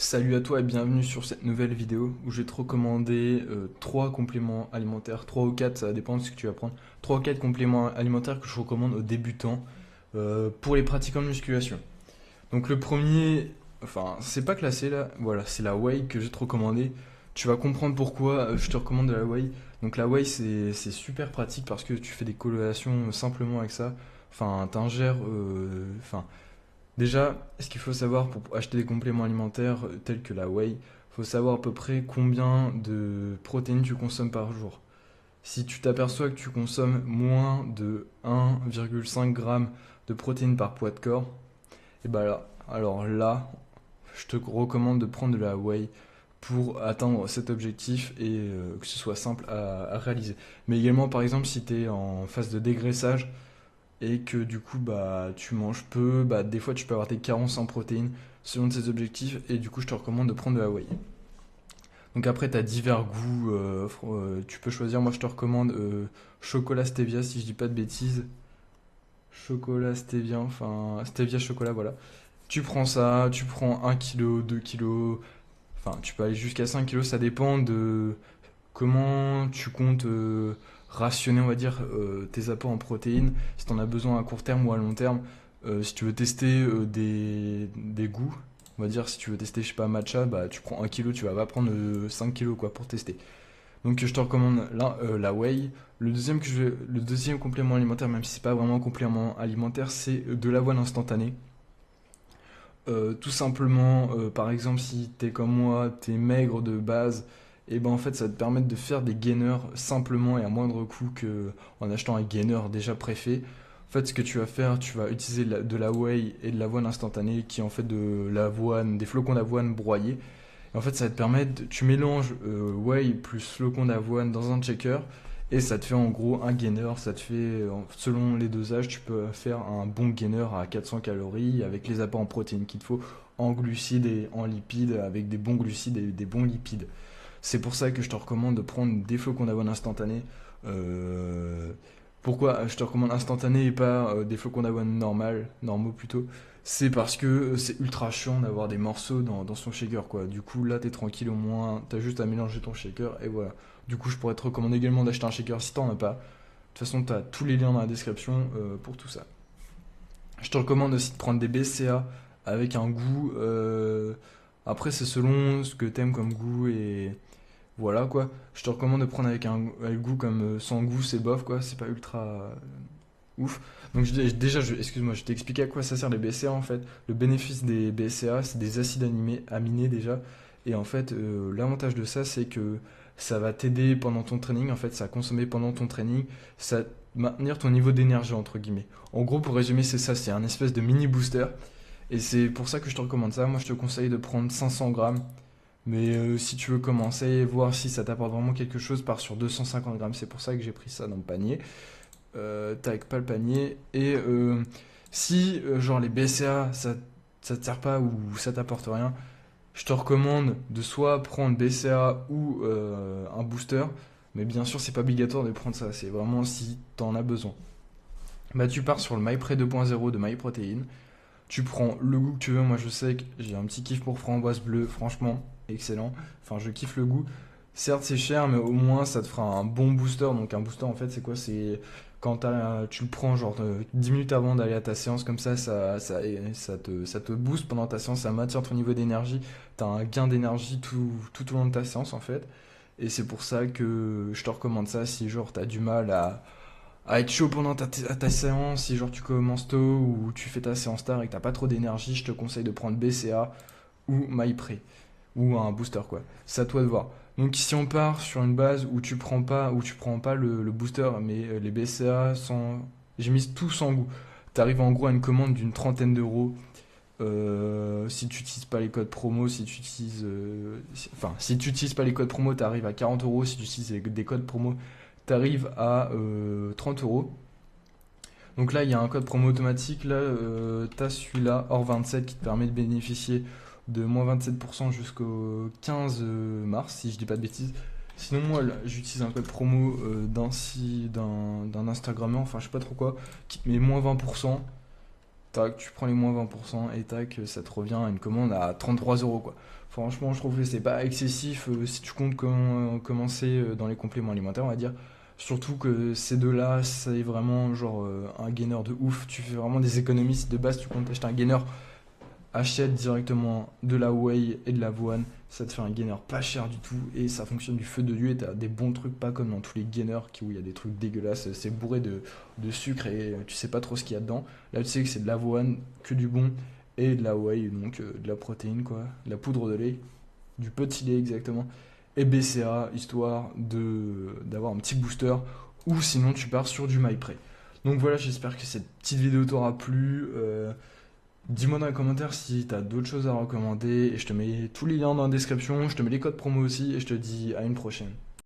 Salut à toi et bienvenue sur cette nouvelle vidéo où je vais te recommander 3 compléments alimentaires, 3 ou 4, ça dépend de ce que tu vas prendre, 3 ou 4 compléments alimentaires que je recommande aux débutants pour les pratiquants de musculation. Donc le premier, enfin c'est pas classé là, voilà, c'est la whey que je vais te recommander. Tu vas comprendre pourquoi je te recommande de la whey. Donc la whey c'est super pratique parce que tu fais des collations simplement avec ça. Enfin t'ingères, enfin déjà, ce qu'il faut savoir pour acheter des compléments alimentaires tels que la whey, il faut savoir à peu près combien de protéines tu consommes par jour. Si tu t'aperçois que tu consommes moins de 1,5 g de protéines par poids de corps, et ben là, alors là, je te recommande de prendre de la whey pour atteindre cet objectif et que ce soit simple à réaliser. Mais également, par exemple, si tu es en phase de dégraissage, et que du coup bah tu manges peu, bah des fois tu peux avoir des carences en protéines selon tes objectifs et du coup je te recommande de prendre de la whey. Donc après tu as divers goûts, tu peux choisir, moi je te recommande chocolat stevia si je dis pas de bêtises. Chocolat stevia, enfin stevia chocolat voilà. Tu prends ça, tu prends 1 kg, 2 kg, enfin tu peux aller jusqu'à 5 kg, ça dépend de comment tu comptes rationner, on va dire, tes apports en protéines, si tu en as besoin à court terme ou à long terme, si tu veux tester des goûts, on va dire, si tu veux tester, je sais pas, matcha, bah tu prends 1 kg, tu vas pas prendre 5 kilos quoi, pour tester. Donc je te recommande la whey. Le deuxième complément alimentaire, même si c'est pas vraiment un complément alimentaire, c'est de l'avoine instantanée. Tout simplement, par exemple, si t'es comme moi, t'es maigre de base, et ben en fait, ça va te permettre de faire des gainers simplement et à moindre coût que en achetant un gainer déjà préfet. En fait, ce que tu vas faire, tu vas utiliser de la whey et de l'avoine instantanée, qui est en fait de l'avoine, des flocons d'avoine broyés. Et en fait, ça va te permettre, tu mélanges whey plus flocons d'avoine dans un shaker et ça te fait en gros un gainer. Ça te fait, selon les dosages, tu peux faire un bon gainer à 400 calories avec les apports en protéines qu'il te faut en glucides et en lipides, avec des bons glucides et des bons lipides. C'est pour ça que je te recommande de prendre des flocons d'avoine instantanés. Euh, Pourquoi je te recommande instantané et pas des flocons d'avoine normaux plutôt? C'est parce que c'est ultra chiant d'avoir des morceaux dans son shaker quoi. Du coup là t'es tranquille au moins, t'as juste à mélanger ton shaker et voilà. Du coup je pourrais te recommander également d'acheter un shaker si t'en as pas. De toute façon t'as tous les liens dans la description pour tout ça. Je te recommande aussi de prendre des BCA avec un goût. Après c'est selon ce que t'aimes comme goût et voilà quoi. Je te recommande de prendre avec un goût comme sans goût c'est bof quoi. C'est pas ultra ouf. Donc déjà, excuse-moi, je t'ai expliqué à quoi ça sert les BCA en fait. Le bénéfice des BCA, c'est des acides aminés déjà. Et en fait, l'avantage de ça, c'est que ça va t'aider pendant ton training. En fait, ça va consommer pendant ton training. Ça va maintenir ton niveau d'énergie entre guillemets. En gros, pour résumer, c'est ça. C'est un espèce de mini booster. Et c'est pour ça que je te recommande ça. Moi, je te conseille de prendre 500 grammes. Mais si tu veux commencer, voir si ça t'apporte vraiment quelque chose, pars sur 250 grammes. C'est pour ça que j'ai pris ça dans le panier. Tac, pas le panier. Et si, genre, les BCA, ça te sert pas ou ça t'apporte rien, je te recommande de soit prendre BCA ou un booster. Mais bien sûr, c'est pas obligatoire de prendre ça. C'est vraiment si t'en as besoin. Bah, tu pars sur le MyPre 2.0 de MyProtein. Tu prends le goût que tu veux. Moi, je sais que j'ai un petit kiff pour framboise bleue. Franchement, excellent. Enfin, je kiffe le goût. Certes, c'est cher, mais au moins, ça te fera un bon booster. Donc, un booster, en fait, c'est quoi? C'est quand tu le prends, genre 10 minutes avant d'aller à ta séance, comme ça te booste pendant ta séance. Ça maintient ton niveau d'énergie. Tu as un gain d'énergie tout au long de ta séance, en fait. Et c'est pour ça que je te recommande ça si, genre, tu as du mal à être chaud pendant ta séance, si genre tu commences tôt ou tu fais ta séance tard et que t'as pas trop d'énergie, je te conseille de prendre BCA ou MyPre ou un booster quoi. C'est à toi de voir. Donc si on part sur une base où tu prends pas le booster mais les BCA sans j'ai mis tout sans goût. T'arrives en gros à une commande d'une trentaine d'euros. Si tu n'utilises pas les codes promo, si tu n'utilises pas les codes promo, t'arrives à 40 euros. Si tu utilises des codes promo, t'arrives à 30 euros. Donc là, il y a un code promo automatique. Là, tu as celui-là, hors 27, qui te permet de bénéficier de moins 27% jusqu'au 15 mars, si je dis pas de bêtises. Sinon, moi, là, j'utilise un code promo d'un Instagrammeur, enfin, je sais pas trop quoi, qui te met moins 20%. tac, tu prends les moins 20% et tac, ça te revient à une commande à 33 euros quoi. Franchement, je trouve que c'est pas excessif si tu comptes commencer dans les compléments alimentaires, on va dire. Surtout que ces deux-là, c'est vraiment genre un gainer de ouf. Tu fais vraiment des économies. Si de base tu comptes acheter un gainer, achète directement de la whey et de l'avoine. Ça te fait un gainer pas cher du tout et ça fonctionne du feu de Dieu. Et t'as des bons trucs, pas comme dans tous les gainers où il y a des trucs dégueulasses. C'est bourré de sucre et tu sais pas trop ce qu'il y a dedans. Là, tu sais que c'est de l'avoine, que du bon, et de la whey, donc de la protéine, quoi, de la poudre de lait, du petit lait exactement, et BCA, histoire d'avoir un petit booster, ou sinon tu pars sur du MyPré. Donc voilà, j'espère que cette petite vidéo t'aura plu. Dis-moi dans les commentaires si t'as d'autres choses à recommander, et je te mets tous les liens dans la description, je te mets les codes promo aussi, et je te dis à une prochaine.